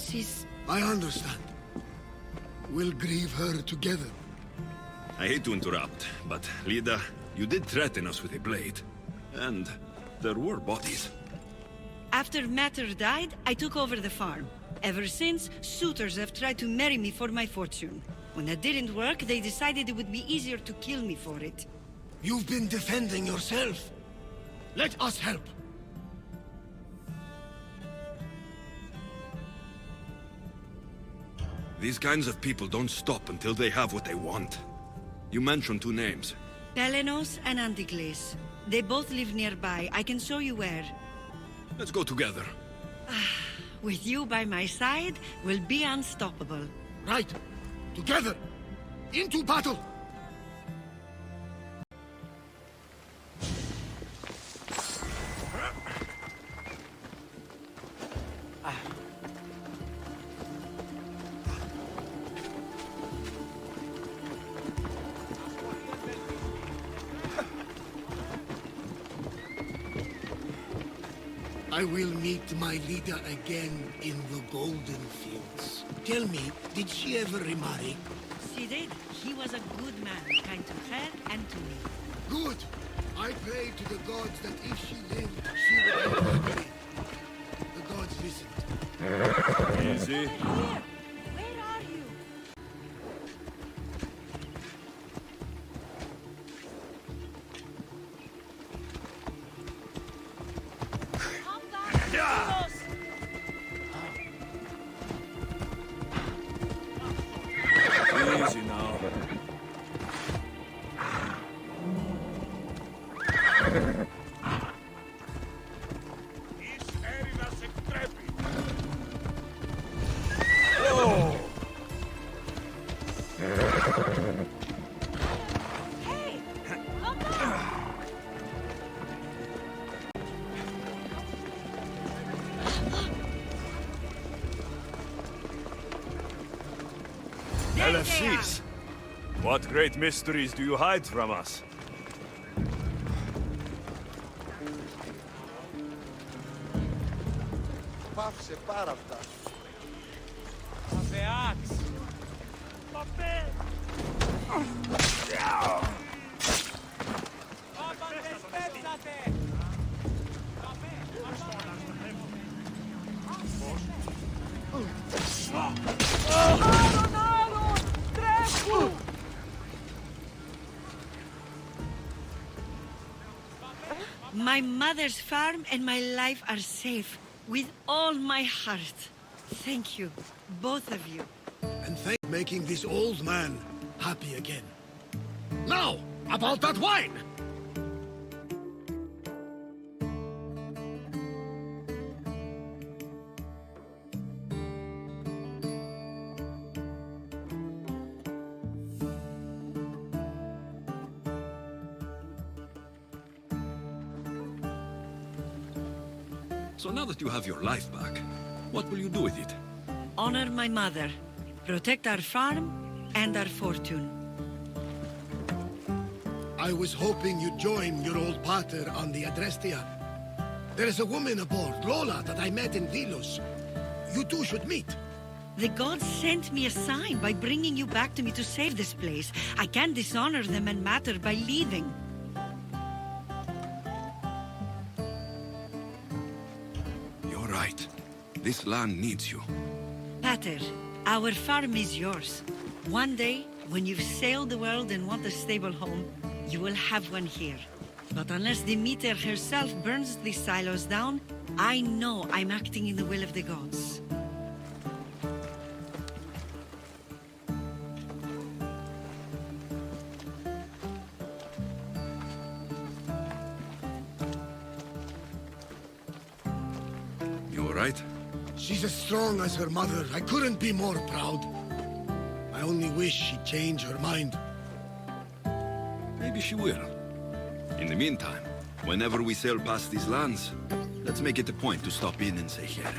She's... I understand. We'll grieve her together. I hate to interrupt, but Lida, you did threaten us with a blade. And there were bodies. After Matter died, I took over the farm. Ever since, suitors have tried to marry me for my fortune. When that didn't work, they decided it would be easier to kill me for it. You've been defending yourself. Let us help. These kinds of people don't stop until they have what they want. You mentioned two names. Pelenos and Anticles. They both live nearby. I can show you where. Let's go together. With you by my side, we'll be unstoppable. Right. Together. Into battle. I will meet my leader again in the Golden Fields. Tell me, did she ever remarry? She did. He was a good man, kind to her and to me. Good. I pray to the gods that if she lived, she would be happy. The gods listened. Easy. Here! Where are you? Come back, Easy now. Hey! Come back! Assasin, what great mysteries do you hide from us? Πάψε πάρα αυτά. Aveax! Papel! My mother's farm and my life are safe. With all my heart. Thank you, both of you. And thank making this old man happy again. Now, about that wine! So now that you have your life back, what will you do with it? Honor my mother. Protect our farm and our fortune. I was hoping you'd join your old pater on the Adrestia. There is a woman aboard, Lola, that I met in Delos. You two should meet. The gods sent me a sign by bringing you back to me to save this place. I can't dishonor them and Matter by leaving. You're right. This land needs you. Pater, our farm is yours. One day, when you've sailed the world and want a stable home, you will have one here. But unless Demeter herself burns these silos down, I know I'm acting in the will of the gods. You alright? She's as strong as her mother. I couldn't be more proud. I only wish she'd change her mind. Maybe she will. In the meantime, whenever we sail past these lands, let's make it a point to stop in and say here.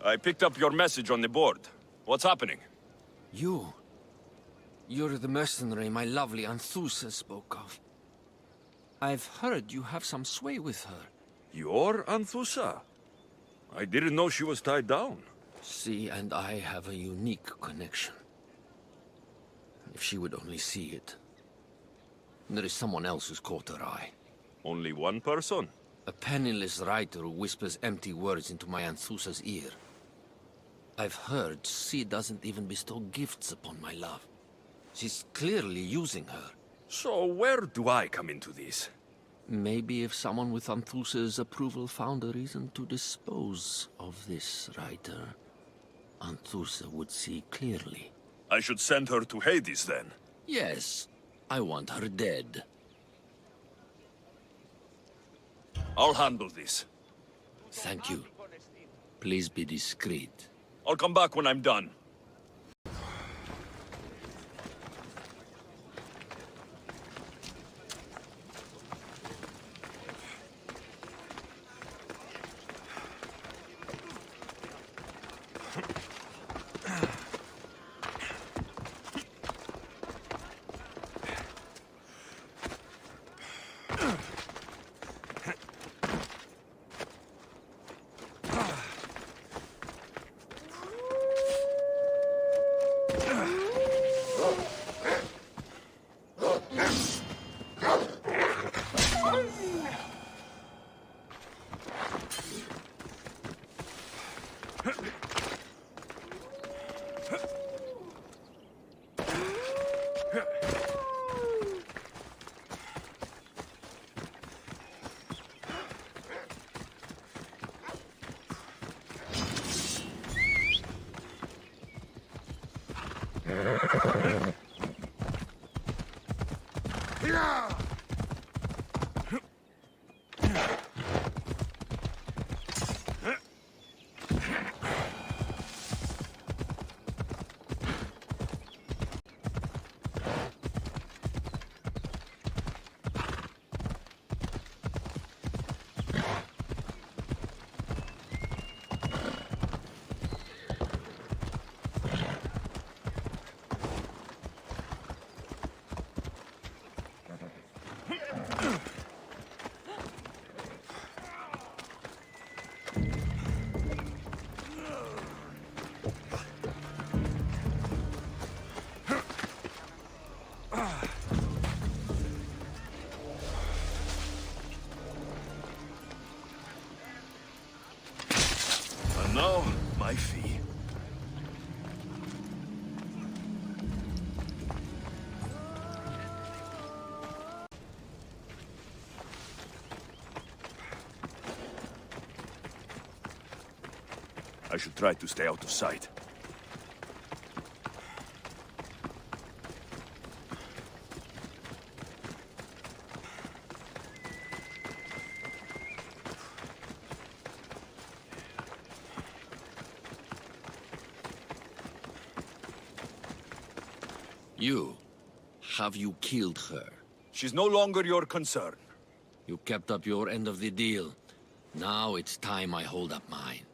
I picked up your message on the board. What's happening? You're the mercenary my lovely Anthusa spoke of. I've heard you have some sway with her. Your Anthusa? I didn't know she was tied down. She and I have a unique connection. If she would only see it. There is someone else who's caught her eye. Only one person? A penniless writer who whispers empty words into my Anthusa's ear. I've heard she doesn't even bestow gifts upon my love. She's clearly using her. So where do I come into this? Maybe if someone with Anthusa's approval found a reason to dispose of this writer, Anthusa would see clearly. I should send her to Hades then. Yes, I want her dead. I'll handle this. Thank you. Please be discreet. I'll come back when I'm done. And now, my fee. I should try to stay out of sight. Have you killed her? She's no longer your concern. You kept up your end of the deal. Now it's time I hold up mine.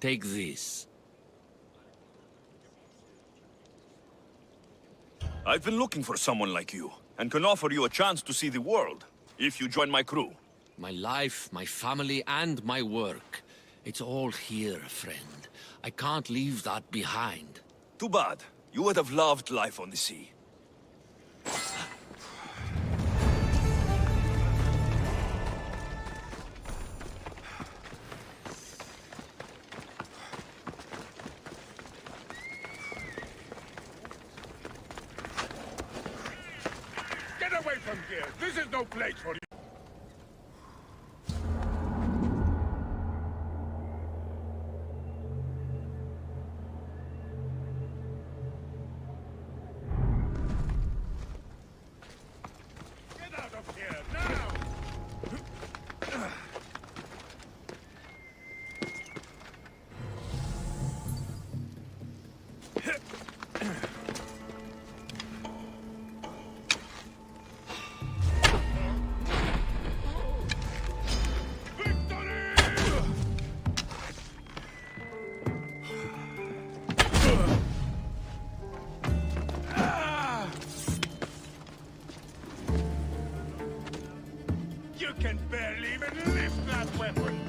Take this. I've been looking for someone like you, and can offer you a chance to see the world, if you join my crew. My life, my family, and my work. It's all here, friend. I can't leave that behind. Too bad. You would have loved life on the sea. Get away from here! This is no place for you! Get out of here, now! can barely even lift that weapon!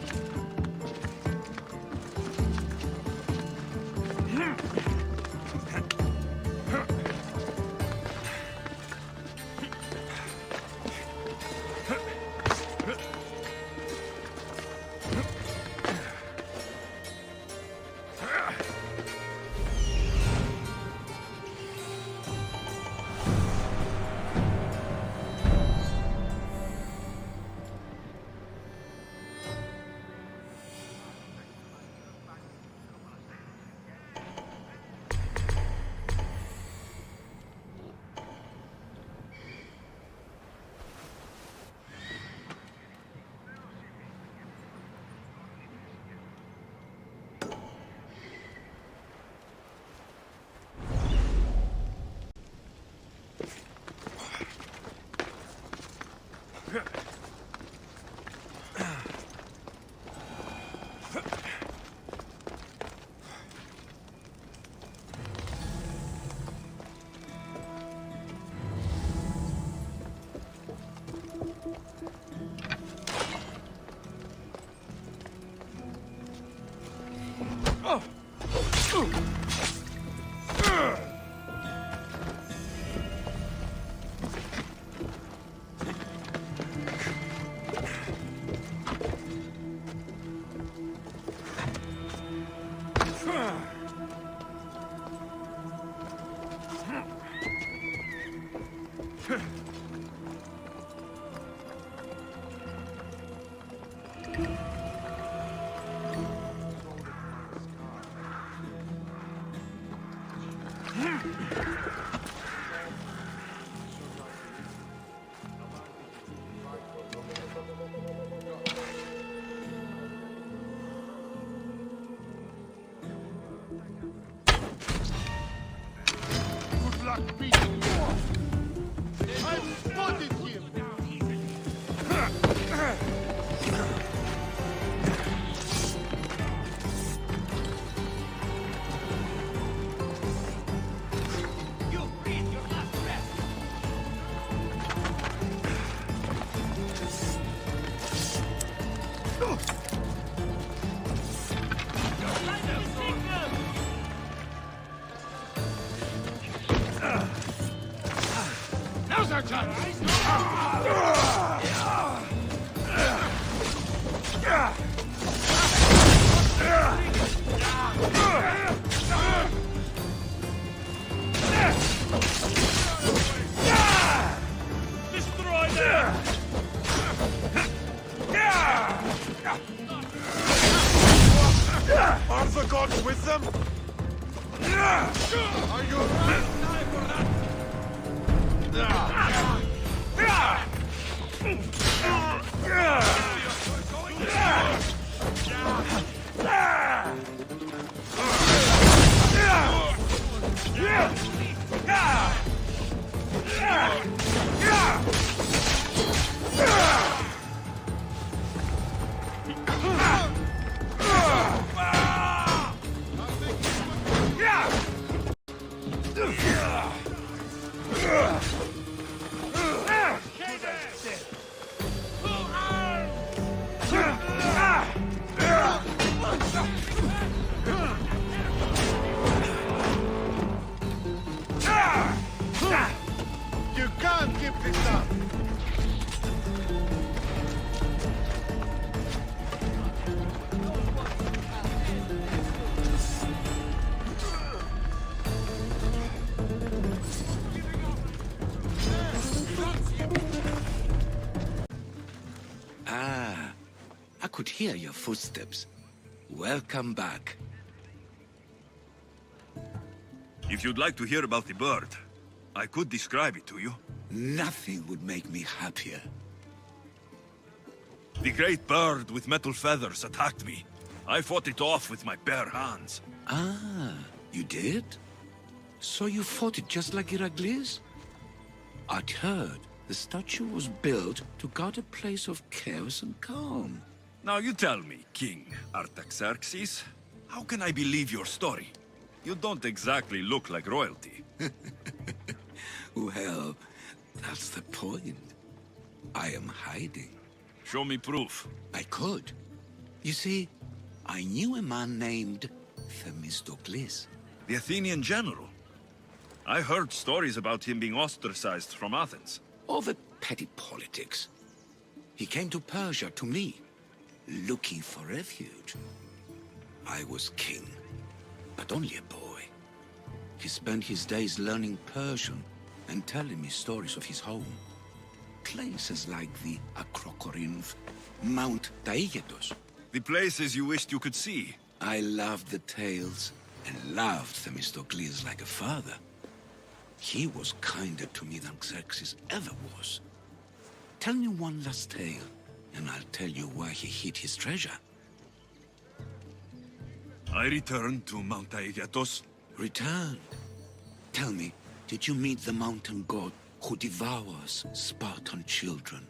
Good luck beating you off! I've spotted him! Now's our time! Destroy them! Are the gods with them? Are you... You can't keep this up! Ah, I could hear your footsteps. Welcome back. If you'd like to hear about the bird, I could describe it to you. Nothing would make me happier. The great bird with metal feathers attacked me. I fought it off with my bare hands. Ah, you did? So you fought it just like Heracles? I'd heard the statue was built to guard a place of chaos and calm. Now you tell me, King Artaxerxes, how can I believe your story? You don't exactly look like royalty. Well, that's the point. I am hiding. Show me proof. I could. You see, I knew a man named Themistocles. The Athenian general. I heard stories about him being ostracized from Athens. Over petty politics. He came to Persia to me, looking for refuge. I was king, but only a boy. He spent his days learning Persian and telling me stories of his home. Places like the Acrocorinth, Mount Taygetos. The places you wished you could see. I loved the tales and loved Themistocles like a father. He was kinder to me than Xerxes ever was. Tell me one last tale, and I'll tell you where he hid his treasure. I returned to Mount Taygetos. Returned. Tell me, did you meet the mountain god who devours Spartan children?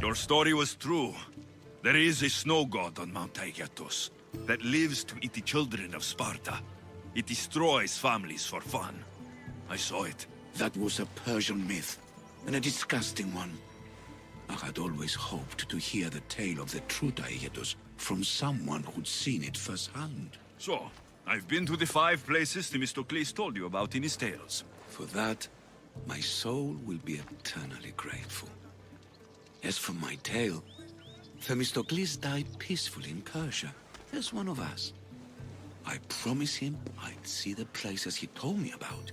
Your story was true. There is a snow god on Mount Taygetos that lives to eat the children of Sparta. It destroys families for fun. I saw it. That was a Persian myth, and a disgusting one. I had always hoped to hear the tale of the true Taygetos from someone who'd seen it firsthand. So, I've been to the 5 places Themistocles told you about in his tales. For that, my soul will be eternally grateful. As for my tale, Themistocles died peacefully in Persia, as one of us. I promise him I'd see the places he told me about.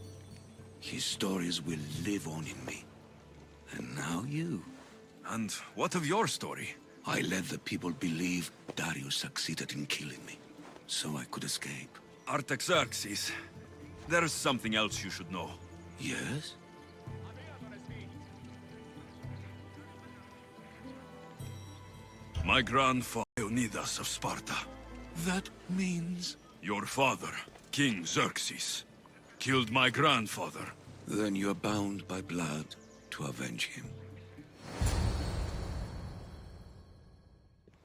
His stories will live on in me. And now you. And what of your story? I let the people believe Darius succeeded in killing me, so I could escape. Artaxerxes, there's something else you should know. Yes? My grandfather, Leonidas of Sparta. That means... Your father, King Xerxes, killed my grandfather. Then you're bound by blood to avenge him.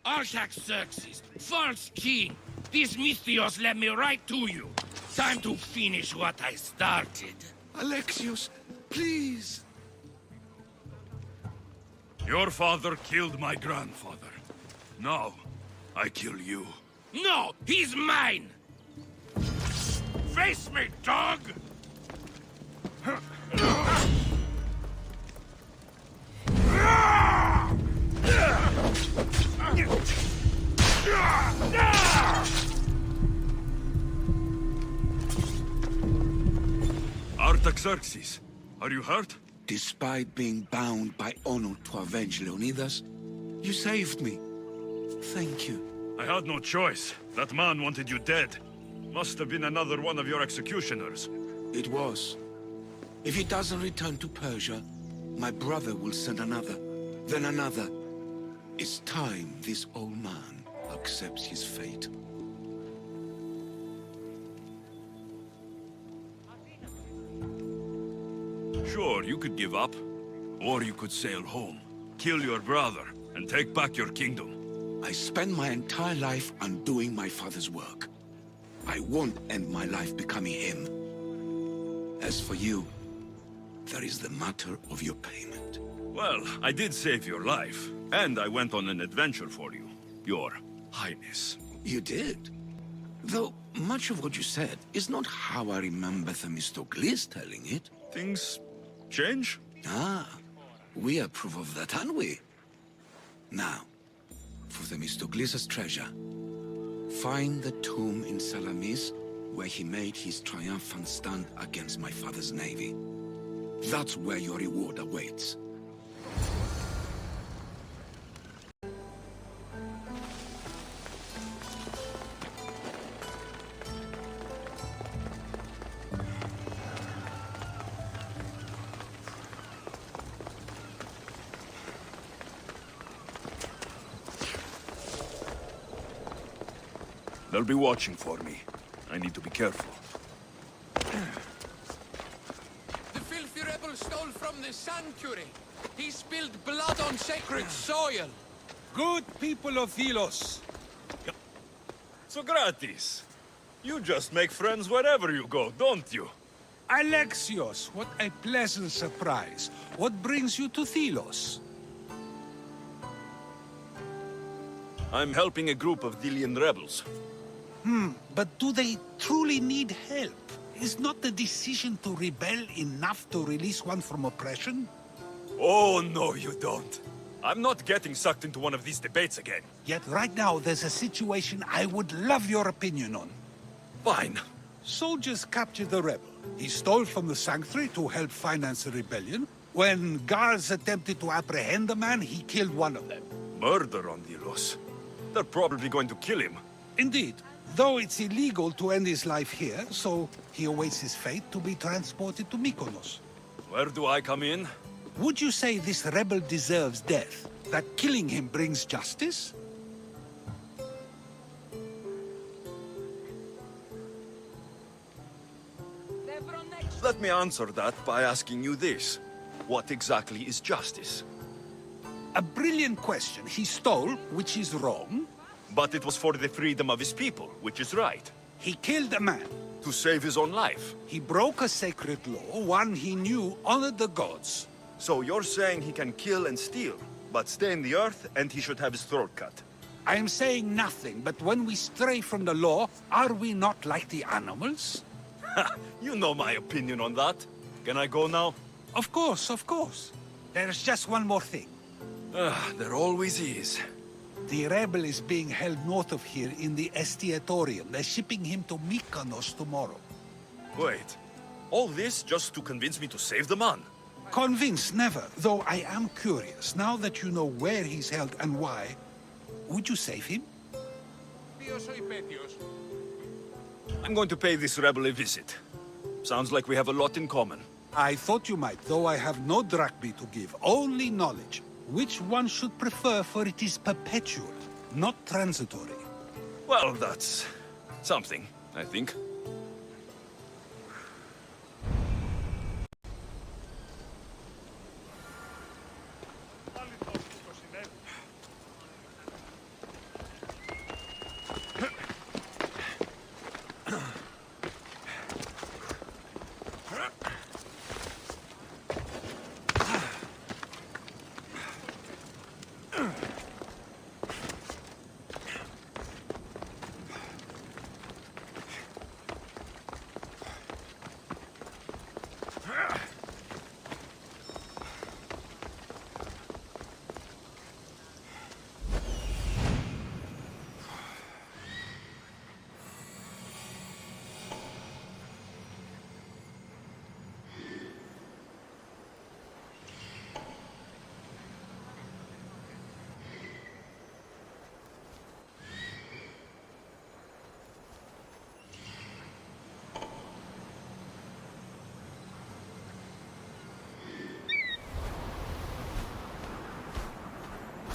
Artaxerxes, false king, these Mythios led me right to you. Time to finish what I started. Alexios, please! Your father killed my grandfather. Now, I kill you. No, he's mine! Face me, dog! Artaxerxes, are you hurt? Despite being bound by honor to avenge Leonidas, you saved me. Thank you. I had no choice. That man wanted you dead. Must have been another one of your executioners. It was. If he doesn't return to Persia, my brother will send another, then another. It's time this old man accepts his fate. Sure, you could give up. Or you could sail home, kill your brother, and take back your kingdom. I spent my entire life undoing my father's work. I won't end my life becoming him. As for you, there is the matter of your payment. Well, I did save your life, and I went on an adventure for you, Your Highness. You did? Though much of what you said is not how I remember Themistocles telling it. Things change? Ah, we approve of that, aren't we? Now, for Themistocles' treasure, find the tomb in Salamis where he made his triumphant stand against my father's navy. That's where your reward awaits. They'll be watching for me. I need to be careful. The filthy rebel stole from the sanctuary. He spilled blood on sacred soil. Good people of Delos. Socrates, you just make friends wherever you go, don't you? Alexios, what a pleasant surprise. What brings you to Thelos? I'm helping a group of Delian rebels. But do they truly need help? Is not the decision to rebel enough to release one from oppression? Oh, no, you don't. I'm not getting sucked into one of these debates again. Yet right now there's a situation I would love your opinion on. Fine. Soldiers captured the rebel. He stole from the sanctuary to help finance the rebellion. When guards attempted to apprehend the man, he killed one of them. Murder on Delos. They're probably going to kill him. Indeed. Though it's illegal to end his life here, so he awaits his fate to be transported to Mykonos. Where do I come in? Would you say this rebel deserves death? That killing him brings justice? Let me answer that by asking you this. What exactly is justice? A brilliant question. He stole, which is wrong. But it was for the freedom of his people, which is right. He killed a man. To save his own life. He broke a sacred law, one he knew honored the gods. So you're saying he can kill and steal, but stay in the earth and he should have his throat cut? I am saying nothing, but when we stray from the law, are we not like the animals? You know my opinion on that. Can I go now? Of course, of course. There's just one more thing. There always is. The rebel is being held north of here in the Estiatorium. They're shipping him to Mykonos tomorrow. Wait. All this just to convince me to save the man? Convinced, never. Though I am curious. Now that you know where he's held and why, would you save him? I'm going to pay this rebel a visit. Sounds like we have a lot in common. I thought you might, though I have no drachmae to give, only knowledge. Which one should prefer, for it is perpetual, not transitory. Well, that's something, I think.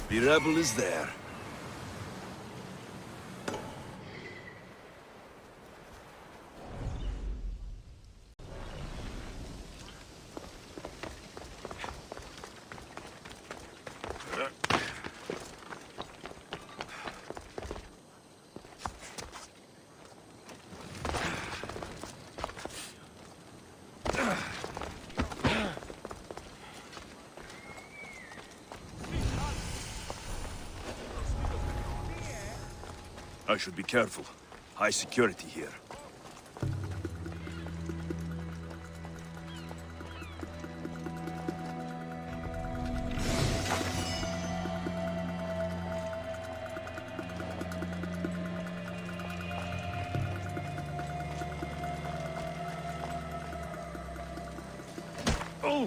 The rebel is there. I should be careful. High security here. Oh!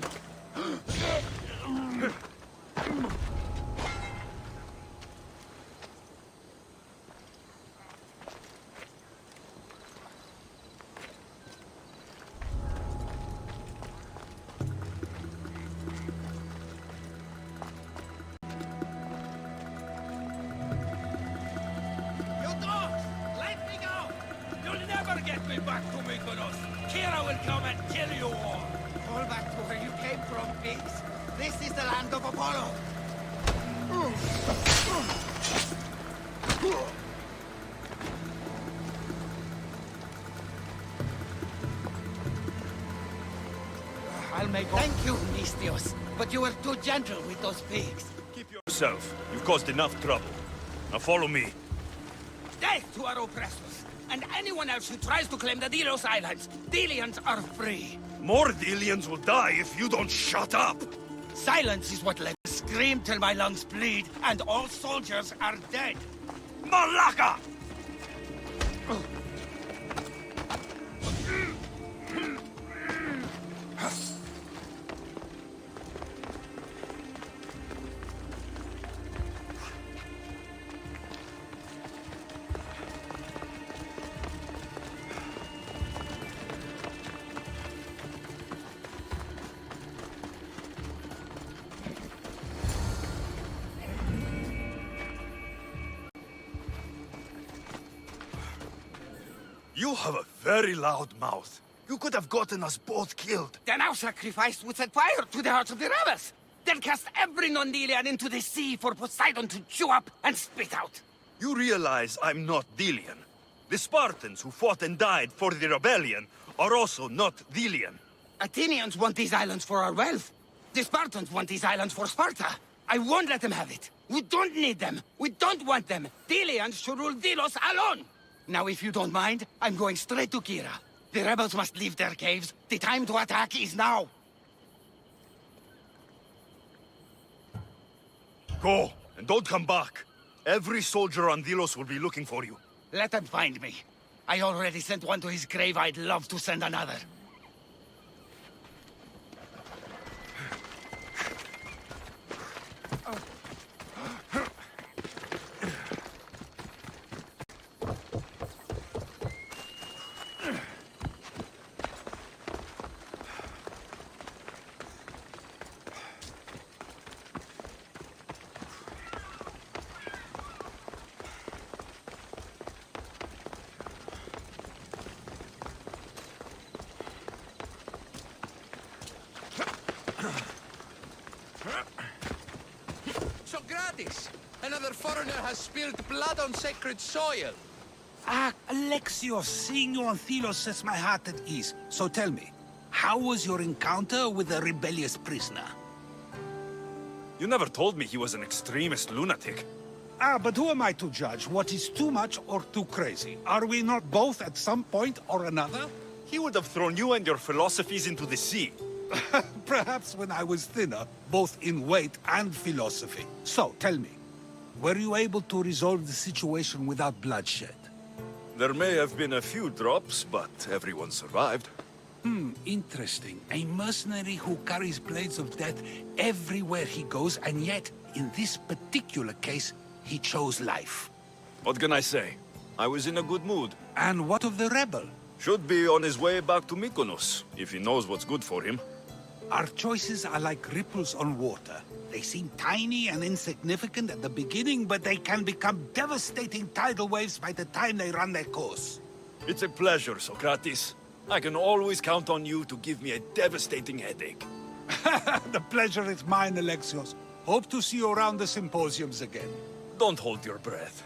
Get me back to Mykonos! Kira will come and kill you all! Fall back to where you came from, pigs. This is the land of Apollo. Thank you, Mistios. But you were too gentle with those pigs. Keep yourself. You've caused enough trouble. Now follow me. Death to our oppressors. And anyone else who tries to claim the Delos Islands. Delians are free. More Delians will die if you don't shut up! Silence is what let me scream till my lungs bleed, and all soldiers are dead. Malaka! You have a very loud mouth. You could have gotten us both killed. Then our sacrifice would set fire to the hearts of the rebels. Then cast every non-Delian into the sea for Poseidon to chew up and spit out. You realize I'm not Delian. The Spartans who fought and died for the rebellion are also not Delian. Athenians want these islands for our wealth. The Spartans want these islands for Sparta. I won't let them have it. We don't need them. We don't want them. Delians should rule Delos alone. Now, if you don't mind, I'm going straight to Kira. The rebels must leave their caves. The time to attack is now. Go, and don't come back. Every soldier on Delos will be looking for you. Let them find me. I already sent one to his grave. I'd love to send another. Socrates! Another foreigner has spilled blood on sacred soil. Ah, Alexios, seeing you on Thelos sets my heart at ease. So tell me, how was your encounter with the rebellious prisoner? You never told me he was an extremist lunatic. Ah, but who am I to judge what is too much or too crazy? Are we not both at some point or another? He would have thrown you and your philosophies into the sea. Perhaps when I was thinner, both in weight and philosophy. So, tell me, were you able to resolve the situation without bloodshed? There may have been a few drops, but everyone survived. Interesting. A mercenary who carries blades of death everywhere he goes, and yet, in this particular case, he chose life. What can I say? I was in a good mood. And what of the rebel? Should be on his way back to Mykonos, if he knows what's good for him. Our choices are like ripples on water. They seem tiny and insignificant at the beginning, but they can become devastating tidal waves by the time they run their course. It's a pleasure, Socrates. I can always count on you to give me a devastating headache. The pleasure is mine, Alexios. Hope to see you around the symposiums again. Don't hold your breath.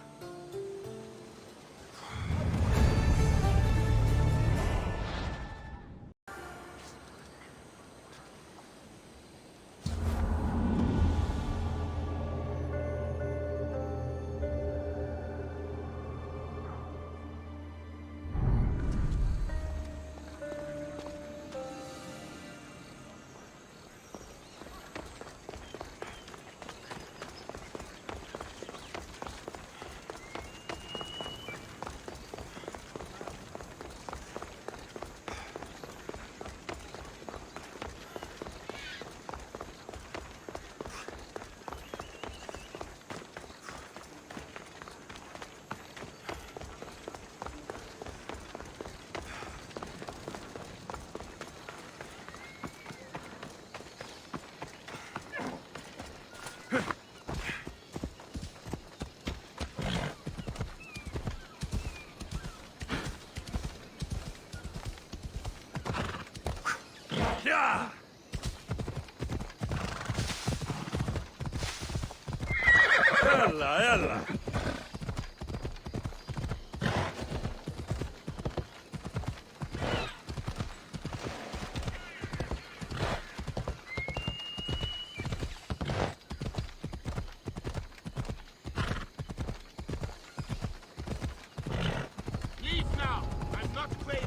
Ella.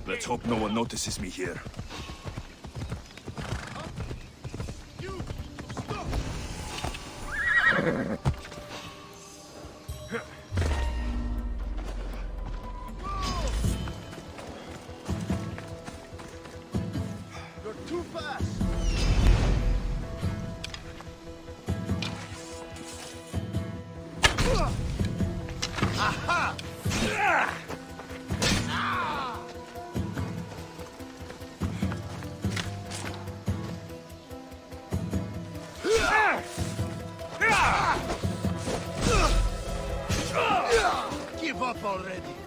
Let's hope no one notices me here. You're too fast! Aha! Give up already!